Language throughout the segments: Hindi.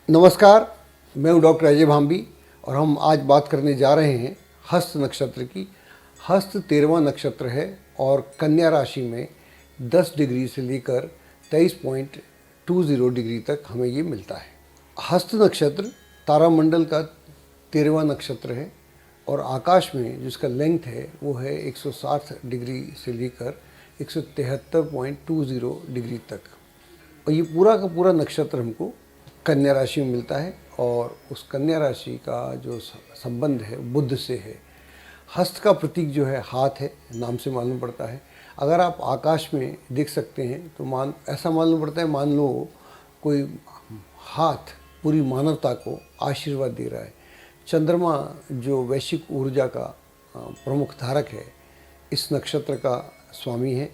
नमस्कार, मैं हूं डॉक्टर अजय भांबी और हम आज बात करने जा रहे हैं हस्त नक्षत्र की। हस्त 13वां नक्षत्र है और कन्या राशि में 10 डिग्री से लेकर 23.20 डिग्री तक हमें ये मिलता है। हस्त नक्षत्र तारामंडल का 13वां नक्षत्र है और आकाश में जिसका लेंथ है वो है 160 डिग्री से लेकर 173.20 डिग्री तक। और ये पूरा का पूरा नक्षत्र हमको कन्या राशि में मिलता है और उस कन्या राशि का जो संबंध है बुध से है। हस्त का प्रतीक जो है हाथ है, नाम से मालूम पड़ता है। अगर आप आकाश में देख सकते हैं तो ऐसा मालूम पड़ता है मान लो कोई हाथ पूरी मानवता को आशीर्वाद दे रहा है। चंद्रमा जो वैश्विक ऊर्जा का प्रमुख धारक है इस नक्षत्र का स्वामी है,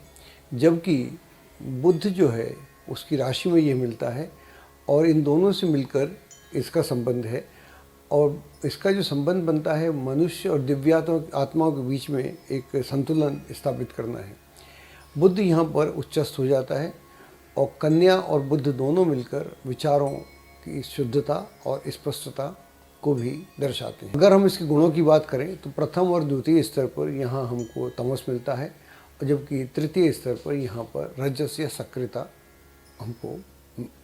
जबकि बुध जो है उसकी राशि में ये मिलता है और इन दोनों से मिलकर इसका संबंध है। और इसका जो संबंध बनता है मनुष्य और दिव्यात्माओं के बीच में एक संतुलन स्थापित करना है। बुध यहाँ पर उच्चस्थ हो जाता है और कन्या और बुध दोनों मिलकर विचारों की शुद्धता और स्पष्टता को भी दर्शाते हैं। अगर हम इसके गुणों की बात करें तो प्रथम और द्वितीय स्तर पर यहाँ हमको तमस मिलता है, जबकि तृतीय स्तर पर यहाँ पर रजस या सक्रियता हमको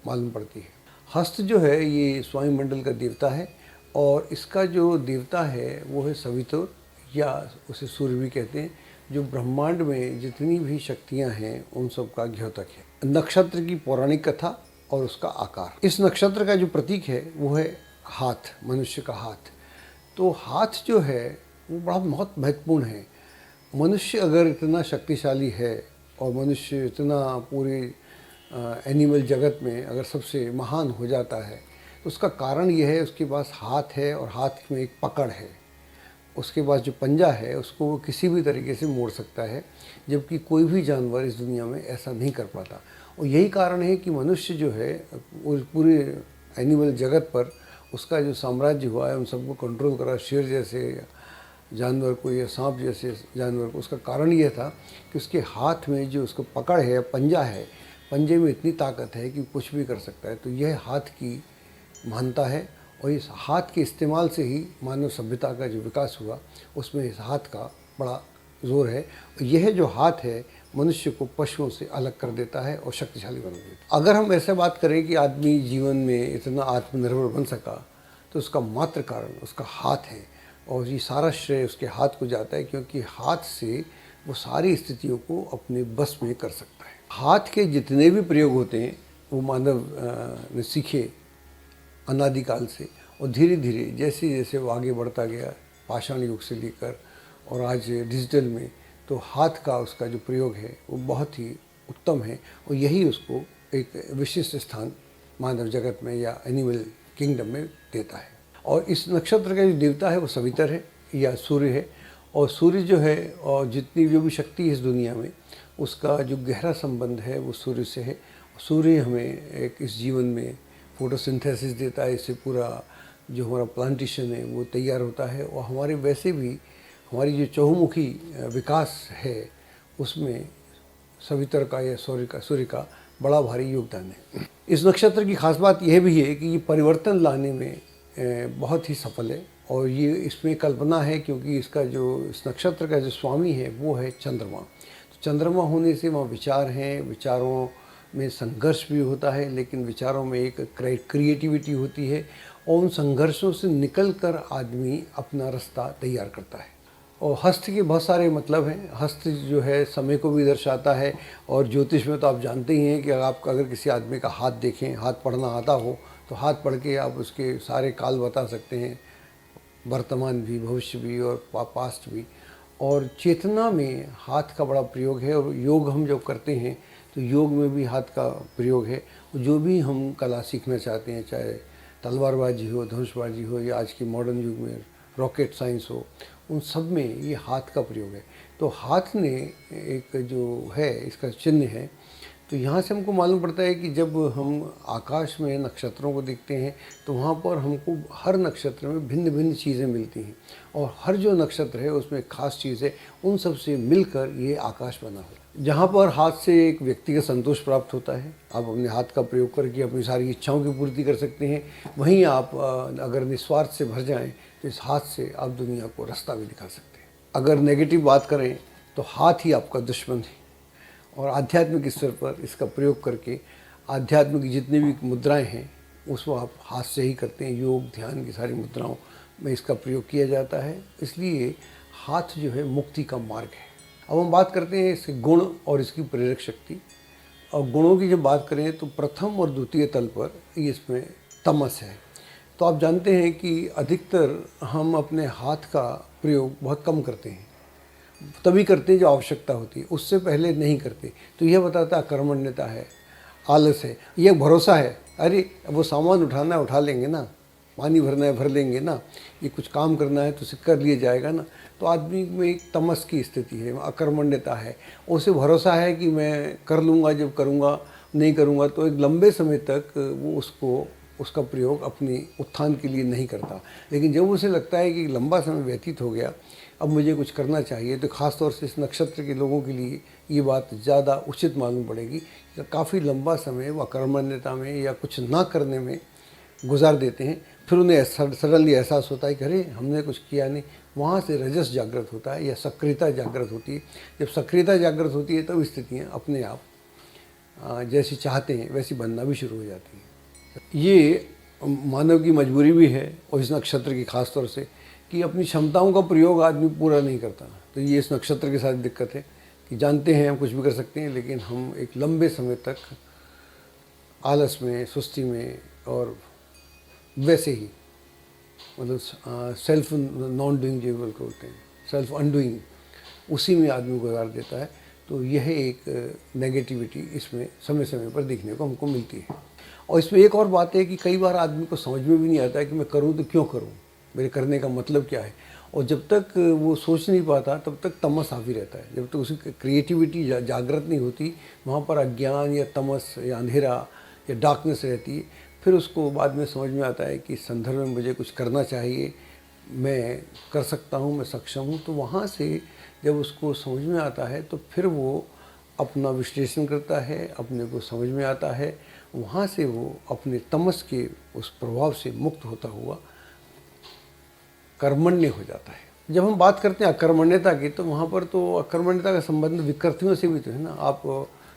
मालूम पड़ती है। हस्त जो है ये स्वामी मंडल का देवता है और इसका जो देवता है वो है सवितुर या उसे सूर्य भी कहते हैं, जो ब्रह्मांड में जितनी भी शक्तियां हैं उन सब का द्योतक है। नक्षत्र की पौराणिक कथा और उसका आकार। इस नक्षत्र का जो प्रतीक है वो है हाथ, मनुष्य का हाथ। तो हाथ जो है वो बहुत महत्वपूर्ण है। मनुष्य अगर इतना शक्तिशाली है और मनुष्य इतना पूरे एनिमल जगत में अगर सबसे महान हो जाता है तो उसका कारण यह है उसके पास हाथ है और हाथ में एक पकड़ है। उसके पास जो पंजा है उसको वो किसी भी तरीके से मोड़ सकता है, जबकि कोई भी जानवर इस दुनिया में ऐसा नहीं कर पाता। और यही कारण है कि मनुष्य जो है उस पूरे एनिमल जगत पर उसका जो साम्राज्य हुआ है उन सबको कंट्रोल करा, शेर जैसे जानवर को या सांप जैसे जानवर को। उसका कारण यह था कि उसके हाथ में जो उसको पकड़ है, पंजा है, पंजे में इतनी ताकत है कि कुछ भी कर सकता है। तो यह हाथ की महानता है और इस हाथ के इस्तेमाल से ही मानव सभ्यता का जो विकास हुआ उसमें इस हाथ का बड़ा जोर है। यह जो हाथ है मनुष्य को पशुओं से अलग कर देता है और शक्तिशाली बना देता है। अगर हम ऐसे बात करें कि आदमी जीवन में इतना आत्मनिर्भर बन सका तो उसका मात्र कारण उसका हाथ है और ये सारा श्रेय उसके हाथ को जाता है, क्योंकि हाथ से वो सारी स्थितियों को अपने बस में कर सकता है। हाथ के जितने भी प्रयोग होते हैं वो मानव ने सीखे अनादिकाल से, और धीरे धीरे जैसे जैसे वो आगे बढ़ता गया पाषाण युग से लेकर और आज डिजिटल में, तो हाथ का उसका जो प्रयोग है वो बहुत ही उत्तम है और यही उसको एक विशिष्ट स्थान मानव जगत में या एनिमल किंगडम में देता है। और इस नक्षत्र का जो देवता है वो सवितर है या सूर्य है। और सूर्य जो है और जितनी जो भी शक्ति है इस दुनिया में उसका जो गहरा संबंध है वो सूर्य से है। सूर्य हमें एक इस जीवन में फोटोसिंथेसिस देता है, इससे पूरा जो हमारा प्लांटेशन है वो तैयार होता है। और हमारे वैसे भी हमारी जो चहुमुखी विकास है उसमें सवितर का या सूर्य का बड़ा भारी योगदान है। इस नक्षत्र की खास बात यह भी है कि ये परिवर्तन लाने में बहुत ही सफल है और ये इसमें कल्पना है, क्योंकि इसका जो इस नक्षत्र का जो स्वामी है वो है चंद्रमा। तो चंद्रमा होने से वहाँ विचार हैं, विचारों में संघर्ष भी होता है, लेकिन विचारों में एक क्रिएटिविटी होती है और उन संघर्षों से निकल कर आदमी अपना रास्ता तैयार करता है। और हस्त के बहुत सारे मतलब हैं। हस्त जो है समय को भी दर्शाता है और ज्योतिष में तो आप जानते ही हैं कि अगर किसी आदमी का हाथ देखें, हाथ पढ़ना आता हो तो हाथ पढ़ के आप उसके सारे काल बता सकते हैं, वर्तमान भी, भविष्य भी और पास्ट भी। और चेतना में हाथ का बड़ा प्रयोग है और योग हम जब करते हैं तो योग में भी हाथ का प्रयोग है। जो भी हम कला सीखना चाहते हैं, चाहे तलवारबाजी हो, धनुषबाजी हो या आज के मॉडर्न युग में रॉकेट साइंस हो, उन सब में ये हाथ का प्रयोग है। तो हाथ ने एक जो है इसका चिन्ह है तो यहाँ से हमको मालूम पड़ता है कि जब हम आकाश में नक्षत्रों को देखते हैं तो वहाँ पर हमको हर नक्षत्र में भिन्न भिन्न चीज़ें मिलती हैं, और हर जो नक्षत्र है उसमें एक खास चीज़ है, उन सब से मिलकर ये आकाश बना हो। जहाँ पर हाथ से एक व्यक्ति का संतोष प्राप्त होता है, आप अपने हाथ का प्रयोग करके अपनी सारी इच्छाओं की पूर्ति कर सकते हैं। वहीं आप अगर निस्वार्थ से भर जाएं तो इस हाथ से आप दुनिया को रास्ता भी दिखा सकते हैं। अगर नेगेटिव बात करें तो हाथ ही आपका दुश्मन है, और आध्यात्मिक स्तर पर इसका प्रयोग करके आध्यात्म की जितनी भी मुद्राएं हैं उसको आप हाथ से ही करते हैं। योग ध्यान की सारी मुद्राओं में इसका प्रयोग किया जाता है, इसलिए हाथ जो है मुक्ति का मार्ग है। अब हम बात करते हैं इसके गुण और इसकी प्रेरक शक्ति। और गुणों की जब बात करें तो प्रथम और द्वितीय तल पर इसमें तमस है। तो आप जानते हैं कि अधिकतर हम अपने हाथ का प्रयोग बहुत कम करते हैं, तभी करते हैं जो आवश्यकता होती है, उससे पहले नहीं करते। तो यह बताता अकर्मण्यता है, आलस है, यह भरोसा है, अरे वो सामान उठाना है उठा लेंगे ना, पानी भरना है भर लेंगे ना, ये कुछ काम करना है तो उसे कर लिया जाएगा ना। तो आदमी में एक तमस की स्थिति है, अकर्मण्यता है, उसे भरोसा है कि मैं कर लूँगा, जब करूँगा, नहीं करूँगा तो एक लंबे समय तक वो उसका प्रयोग अपनी उत्थान के लिए नहीं करता। लेकिन जब उसे लगता है कि लंबा समय व्यतीत हो गया, अब मुझे कुछ करना चाहिए, तो ख़ास तौर से इस नक्षत्र के लोगों के लिए ये बात ज़्यादा उचित मालूम पड़ेगी कि काफ़ी लंबा समय वो अकर्मण्यता में या कुछ ना करने में गुजार देते हैं। फिर उन्हें सडनली एहसास होता है कि अरे हमने कुछ किया नहीं, वहाँ से रजस जागृत होता है या सक्रियता जागृत होती है। जब सक्रियता जागृत होती है तब स्थितियाँ अपने आप जैसी चाहते हैं वैसी बनना भी शुरू हो जाती हैं। ये मानव की मजबूरी भी है, और इस नक्षत्र की खास तौर से कि अपनी क्षमताओं का प्रयोग आदमी पूरा नहीं करता। तो ये इस नक्षत्र के साथ दिक्कत है कि जानते हैं हम कुछ भी कर सकते हैं, लेकिन हम एक लंबे समय तक आलस में, सुस्ती में, और वैसे ही मतलब सेल्फ नॉन डूइंग जो बोलते हैं, सेल्फ अनडूइंग, उसी में आदमी गुजार देता है। तो यह एक नेगेटिविटी इसमें समय समय पर देखने को हमको मिलती है। और इसमें एक और बात है कि कई बार आदमी को समझ में भी नहीं आता है कि मैं करूँ तो क्यों करूँ, मेरे करने का मतलब क्या है। और जब तक वो सोच नहीं पाता तब तक तमस हावी रहता है। जब तक उसकी क्रिएटिविटी जागृत नहीं होती, वहाँ पर अज्ञान या तमस या अंधेरा या डार्कनेस रहती है। फिर उसको बाद में समझ में आता है कि इस संदर्भ में मुझे कुछ करना चाहिए, मैं कर सकता हूँ, मैं सक्षम हूँ। तो वहाँ से जब उसको समझ में आता है तो फिर वो अपना विश्लेषण करता है, अपने को समझ में आता है, वहाँ से वो अपने तमस के उस प्रभाव से मुक्त होता हुआ कर्मण्य हो जाता है। जब हम बात करते हैं अकर्मण्यता की, तो वहाँ पर तो अकर्मण्यता का संबंध विकृतियों से भी तो है ना। आप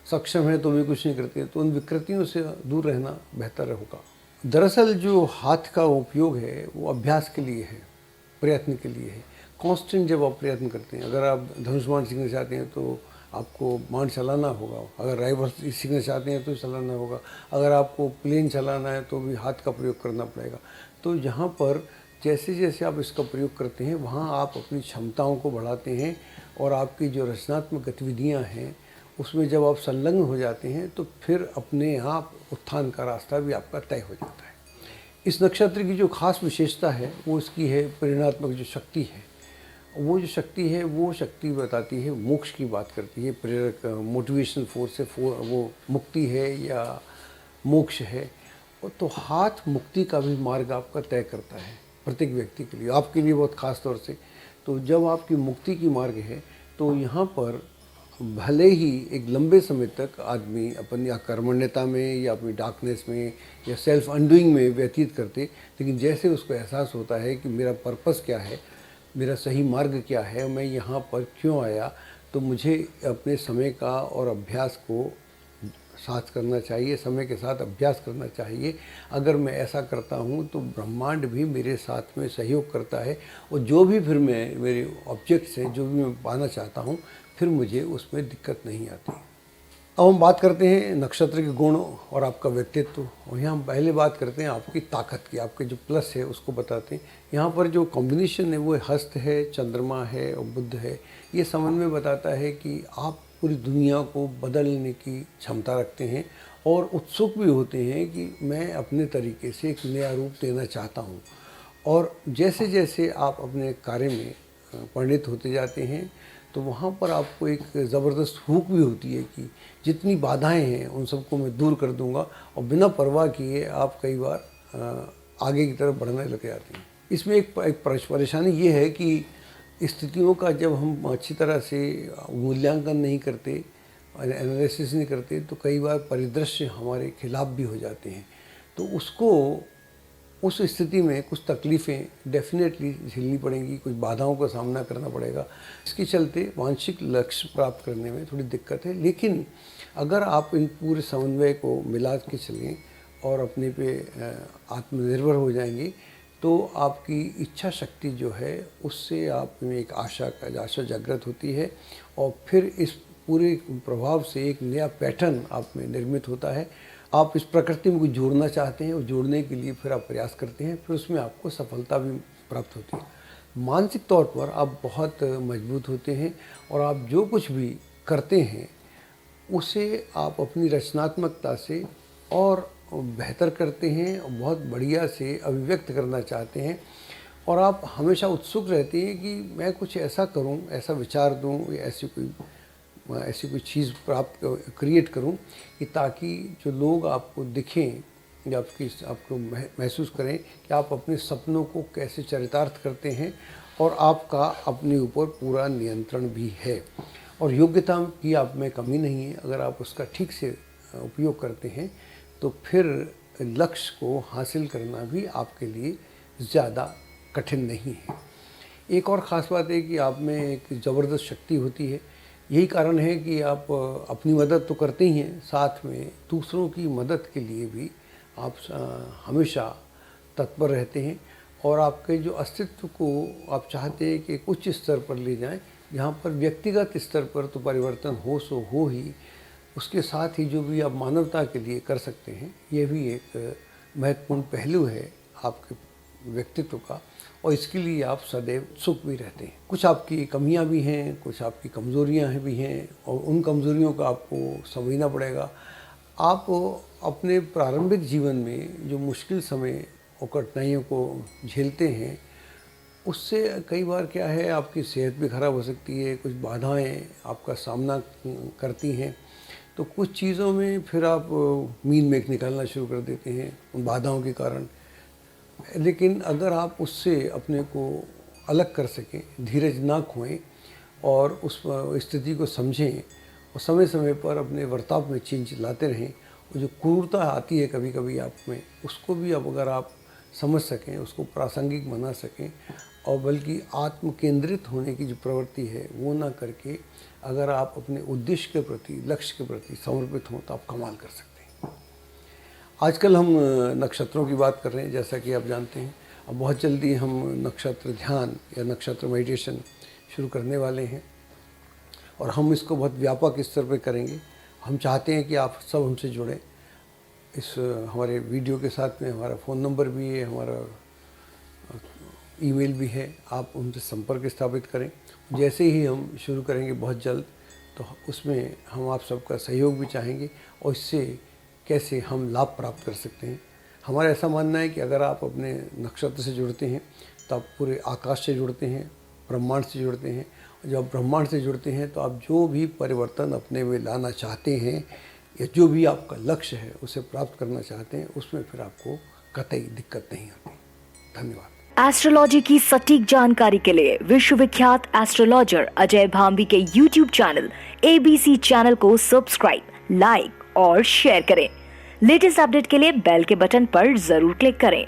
सक्षम हैं तो भी कुछ नहीं करते, तो उन विकृतियों से दूर रहना बेहतर होगा। दरअसल जो हाथ का उपयोग है वो अभ्यास के लिए है, प्रयत्न के लिए है। कांस्टेंट जब आप प्रयत्न करते हैं, अगर आप धनुष बाण सीखना चाहते हैं तो आपको बाण चलाना होगा, अगर राइफल सीखना चाहते हैं तो चलाना होगा, अगर आपको प्लेन चलाना है तो भी हाथ का प्रयोग करना पड़ेगा। तो यहाँ पर जैसे जैसे आप इसका प्रयोग करते हैं वहाँ आप अपनी क्षमताओं को बढ़ाते हैं, और आपकी जो रचनात्मक गतिविधियाँ हैं उसमें जब आप संलग्न हो जाते हैं तो फिर अपने आप उत्थान का रास्ता भी आपका तय हो जाता है। इस नक्षत्र की जो खास विशेषता है वो इसकी है प्रेरणात्मक जो शक्ति है। वो जो शक्ति है वो शक्ति बताती है, मोक्ष की बात करती है, प्रेरक मोटिवेशनल फोर्स है, वो मुक्ति है या मोक्ष है। तो हाथ मुक्ति का भी मार्ग आपका तय करता है प्रत्येक व्यक्ति के लिए, आपके लिए बहुत खास तौर से। तो जब आपकी मुक्ति की मार्ग है तो यहाँ पर भले ही एक लंबे समय तक आदमी अपनी अकर्मण्यता में या अपनी डार्कनेस में या सेल्फ अनडूइंग में व्यतीत करते, लेकिन जैसे उसको एहसास होता है कि मेरा पर्पस क्या है, मेरा सही मार्ग क्या है, मैं यहाँ पर क्यों आया, तो मुझे अपने समय का और अभ्यास को साथ करना चाहिए, समय के साथ अभ्यास करना चाहिए। अगर मैं ऐसा करता हूँ तो ब्रह्मांड भी मेरे साथ में सहयोग करता है, और जो भी फिर मैं मेरे ऑब्जेक्ट्स हैं, जो भी मैं पाना चाहता हूँ, फिर मुझे उसमें दिक्कत नहीं आती। अब हम बात करते हैं नक्षत्र के गुण और आपका व्यक्तित्व, और यहाँ हम पहले बात करते हैं आपकी ताकत की, आपके जो प्लस है उसको बताते हैं। यहाँ पर जो कॉम्बिनेशन है वो हस्त है, चंद्रमा है और बुध है। ये समन्वय बताता है कि आप पूरी दुनिया को बदलने की क्षमता रखते हैं, और उत्सुक भी होते हैं कि मैं अपने तरीके से एक नया रूप देना चाहता हूँ। और जैसे जैसे आप अपने कार्य में परिणित होते जाते हैं तो वहाँ पर आपको एक ज़बरदस्त हुक भी होती है कि जितनी बाधाएं हैं उन सबको मैं दूर कर दूंगा, और बिना परवाह किए आप कई बार आगे की तरफ बढ़ने लग जाते हैं। इसमें एक परेशानी ये है कि स्थितियों का जब हम अच्छी तरह से मूल्यांकन नहीं करते, एनालिसिस नहीं करते, तो कई बार परिदृश्य हमारे खिलाफ भी हो जाते हैं। तो उसको उस स्थिति में कुछ तकलीफ़ें डेफिनेटली झेलनी पड़ेंगी, कुछ बाधाओं का सामना करना पड़ेगा। इसके चलते वांछित लक्ष्य प्राप्त करने में थोड़ी दिक्कत है। लेकिन अगर आप इन पूरे समन्वय को मिला के चलें और अपने पे आत्मनिर्भर हो जाएंगे, तो आपकी इच्छा शक्ति जो है उससे आप में एक आशा जागृत होती है, और फिर इस पूरे प्रभाव से एक नया पैटर्न आप में निर्मित होता है। आप इस प्रकृति में कुछ जोड़ना चाहते हैं, और जोड़ने के लिए फिर आप प्रयास करते हैं, फिर उसमें आपको सफलता भी प्राप्त होती है। मानसिक तौर पर आप बहुत मजबूत होते हैं, और आप जो कुछ भी करते हैं उसे आप अपनी रचनात्मकता से और बेहतर करते हैं, और बहुत बढ़िया से अभिव्यक्त करना चाहते हैं, और आप हमेशा उत्सुक रहते हैं कि मैं कुछ ऐसा करूं, ऐसा विचार दूं, या ऐसी कोई चीज़ क्रिएट करूं कि ताकि जो लोग आपको दिखें या आपको महसूस करें कि आप अपने सपनों को कैसे चरितार्थ करते हैं, और आपका अपने ऊपर पूरा नियंत्रण भी है, और योग्यता की आप में कमी नहीं है। अगर आप उसका ठीक से उपयोग करते हैं तो फिर लक्ष्य को हासिल करना भी आपके लिए ज़्यादा कठिन नहीं है। एक और ख़ास बात है कि आप में एक ज़बरदस्त शक्ति होती है। यही कारण है कि आप अपनी मदद तो करते ही हैं, साथ में दूसरों की मदद के लिए भी आप हमेशा तत्पर रहते हैं, और आपके जो अस्तित्व को आप चाहते हैं कि एक उच्च स्तर पर ले जाएं, जहां पर व्यक्तिगत स्तर पर तो परिवर्तन हो सो हो ही, उसके साथ ही जो भी आप मानवता के लिए कर सकते हैं, ये भी एक महत्वपूर्ण पहलू है आपके व्यक्तित्व का, और इसके लिए आप सदैव उत्सुक भी रहते हैं। कुछ आपकी कमियां भी हैं, कुछ आपकी कमज़ोरियां भी हैं, और उन कमज़ोरियों का आपको समझना पड़ेगा। आप अपने प्रारंभिक जीवन में जो मुश्किल समय और कठिनाइयों को झेलते हैं, उससे कई बार क्या है, आपकी सेहत भी ख़राब हो सकती है, कुछ बाधाएं आपका सामना करती हैं, तो कुछ चीज़ों में फिर आप मीन मेख निकालना शुरू कर देते हैं उन बाधाओं के कारण। लेकिन अगर आप उससे अपने को अलग कर सकें, धीरज ना खोएं, और उस स्थिति को समझें, और समय समय पर अपने बर्ताव में चेंज लाते रहें, और जो क्रूरता आती है कभी कभी आप में, उसको भी अब अगर आप समझ सकें, उसको प्रासंगिक बना सकें, और बल्कि आत्म केंद्रित होने की जो प्रवृत्ति है वो ना करके अगर आप अपने उद्देश्य के प्रति, लक्ष्य के प्रति समर्पित हों, तो आप कमाल कर सकते हैं। आजकल हम नक्षत्रों की बात कर रहे हैं, जैसा कि आप जानते हैं। अब बहुत जल्दी हम नक्षत्र ध्यान या नक्षत्र मेडिटेशन शुरू करने वाले हैं, और हम इसको बहुत व्यापक स्तर पर करेंगे। हम चाहते हैं कि आप सब हमसे जुड़ें। इस हमारे वीडियो के साथ में हमारा फ़ोन नंबर भी है, हमारा ईमेल भी है, आप उनसे संपर्क स्थापित करें। जैसे ही हम शुरू करेंगे बहुत जल्द, तो उसमें हम आप सबका सहयोग भी चाहेंगे, और इससे कैसे हम लाभ प्राप्त कर सकते हैं। हमारा ऐसा मानना है कि अगर आप अपने नक्षत्र से जुड़ते हैं तो आप पूरे आकाश से जुड़ते हैं, ब्रह्मांड से जुड़ते हैं। जब आप ब्रह्मांड से जुड़ते हैं तो आप जो भी परिवर्तन अपने में लाना चाहते हैं, या जो भी आपका लक्ष्य है उसे प्राप्त करना चाहते हैं, उसमें फिर आपको कतई दिक्कत नहीं आती। धन्यवाद। एस्ट्रोलॉजी की सटीक जानकारी के लिए विश्वविख्यात एस्ट्रोलॉजर अजय भांबी के YouTube चैनल ABC चैनल को सब्सक्राइब, लाइक और शेयर करें। लेटेस्ट अपडेट के लिए बेल के बटन पर जरूर क्लिक करें।